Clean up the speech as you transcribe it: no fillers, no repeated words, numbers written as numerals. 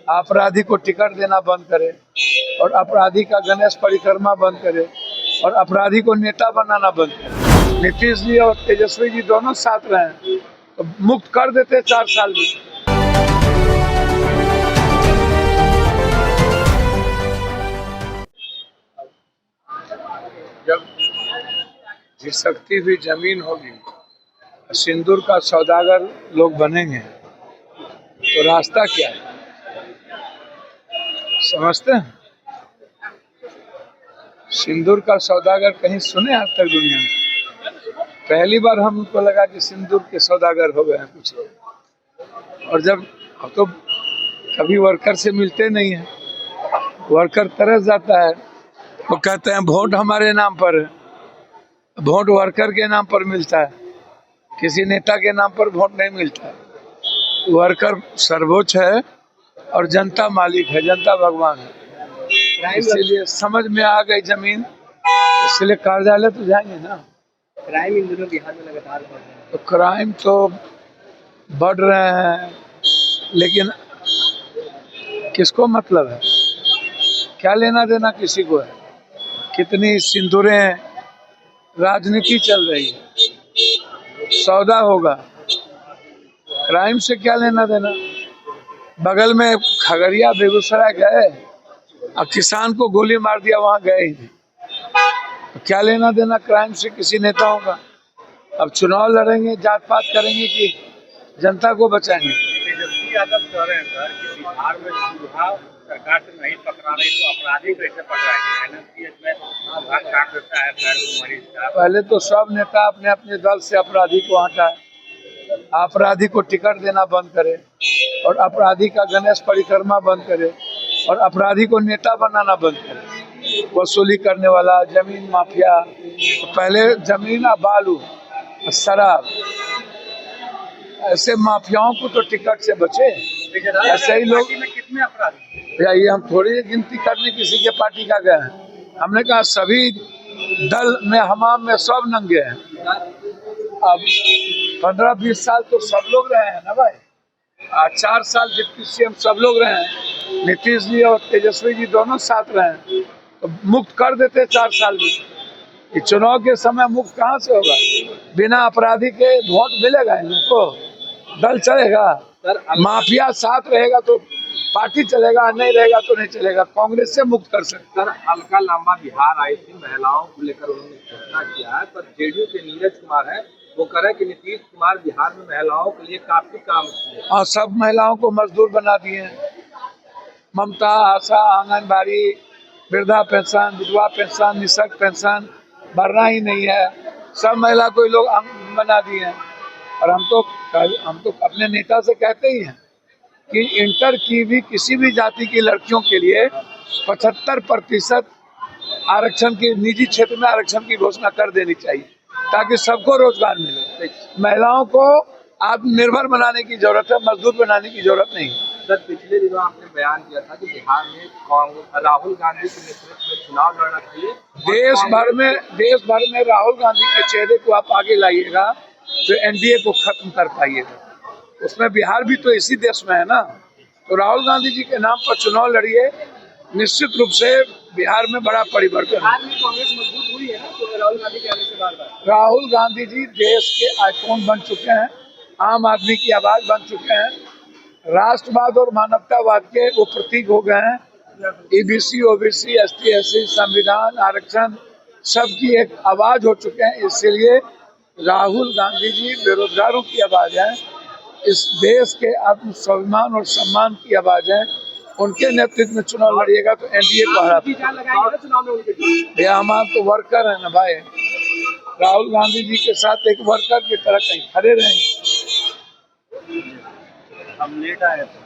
अपराधी को टिकट देना बंद करे और अपराधी का गणेश परिक्रमा बंद करे और अपराधी को नेता बनाना बंद करे। नीतीश जी और तेजस्वी जी दोनों साथ रहे तो मुक्त कर देते 4 साल में। जब घिसकती हुई जमीन होगी, सिंदूर का सौदागर लोग बनेंगे तो रास्ता क्या है समझते हैं? सिंदूर का सौदागर कहीं सुने आज तक दुनिया में? पहली बार हमको लगा कि सिंदूर के सौदागर हो गए हैं कुछ लोग। और जब तो कभी वर्कर से मिलते नहीं है, वर्कर तरस जाता है, वो कहते हैं वोट हमारे नाम पर है। वोट वर्कर के नाम पर मिलता है, किसी नेता के नाम पर वोट नहीं मिलता है। वर्कर सर्वोच्च है और जनता मालिक है, जनता भगवान है। इसीलिए समझ में आ गई जमीन, इसलिए कार्यालय तो जाएंगे ना। क्राइम इन दिनों बिहार में लगातार बढ़ रहे हैं। तो क्राइम तो बढ़ रहे हैं, लेकिन किसको मतलब है? क्या लेना देना किसी को है? कितनी सिंदूरें राजनीति चल रही है, सौदा होगा, क्राइम से क्या लेना देना? बगल में खगड़िया बेगूसराय गए और किसान को गोली मार दिया, वहां गए ही नहीं। तो क्या लेना देना क्राइम से किसी नेताओं का? अब चुनाव लड़ेंगे, जात पात करेंगे कि जनता को बचाएंगे? तेजस्वी यादव कह रहे हैं सर कि बिहार में चूल्हा सरकार से नहीं पकड़ा रही तो अपराधी कैसे पकड़ाएंगे? एनएसपीएस में चूल्हा काट देता है पैर को मरीज का। पहले तो सब नेता अपने अपने दल से अपराधी को हटाए, अपराधी को टिकट देना बंद करे और अपराधी का गणेश परिक्रमा बंद करे और अपराधी को नेता बनाना बंद करे। वसूली करने वाला जमीन माफिया, तो पहले जमीन और बालू शराब, ऐसे माफियाओं को तो टिकट से बचे। ऐसे ही लोग में कितने अपराधी? भैया ये हम थोड़ी गिनती करने किसी के पार्टी का गए हैं। हमने कहा सभी दल में हमाम में सब नंगे हैं। अब 15-20 साल तो सब लोग रहे हैं ना भाई। 4 साल डिप्टी सीएम सब लोग रहे हैं। नीतीश जी और तेजस्वी जी दोनों साथ रहे हैं तो मुक्त कर देते 4 साल में। ये चुनाव के समय मुक्त कहाँ से होगा? बिना अपराधी के वोट मिलेगा इनको? दल चलेगा? माफिया साथ रहेगा तो पार्टी चलेगा, नहीं रहेगा तो नहीं चलेगा। कांग्रेस से मुक्त कर सकते। सर अलका लांबा बिहार आई थी, महिलाओं को लेकर उन्होंने घोषणा किया है, पर जेडीयू के नीरज कुमार है, वो कह रहे हैं कि नीतीश कुमार बिहार में महिलाओं के लिए काफी काम किए और सब महिलाओं को मजदूर बना दिए हैं। ममता, आशा, आंगनबाड़ी, वृद्धा पेंशन, विधवा पेंशन, निःशक्त पेंशन भरना ही नहीं है, सब महिला को लोग बना दिए हैं। और हम तो अपने नेता से कहते ही हैं कि इंटर की भी किसी भी जाति की लड़कियों के लिए 75% आरक्षण की, निजी क्षेत्र में आरक्षण की घोषणा कर देनी चाहिए ताकि सबको रोजगार मिले। महिलाओं को आत्मनिर्भर बनाने की जरूरत है, मजदूर बनाने की जरूरत नहीं। सर पिछले दिनों आपने बयान किया था कि बिहार में कांग्रेस राहुल गांधी के नेतृत्व में चुनाव लड़ना चाहिए। देश भर में राहुल गांधी के चेहरे को आप आगे लाइएगा तो एनडीए को खत्म कर पाइएगा। उसमें बिहार भी तो इसी देश में है ना। तो राहुल गांधी जी के नाम पर चुनाव लड़िए, निश्चित रूप से बिहार में बड़ा परिवर्तन। कांग्रेस मजबूत हुई है ना तो राहुल गांधी के आने से बार-बार। राहुल गांधी जी देश के आइकॉन बन चुके हैं, आम आदमी की आवाज बन चुके हैं, राष्ट्रवाद और मानवतावाद के वो प्रतीक हो गए हैं। ईबीसी, ओबीसी, एसटी, एससी, संविधान, आरक्षण सबकी एक आवाज हो चुके हैं। इसलिए राहुल गांधी जी बेरोजगारों की आवाज है, इस देश के आत्मस्वाभिमान और सम्मान की आवाज है। उनके नेतृत्व में चुनाव लड़िएगा तो एनडीए को हरा पाएगा। भैया हमारा तो वर्कर है ना भाई, राहुल गांधी जी के साथ एक वर्कर की तरह कहीं खड़े रहेंगे। हम लेट आए थे।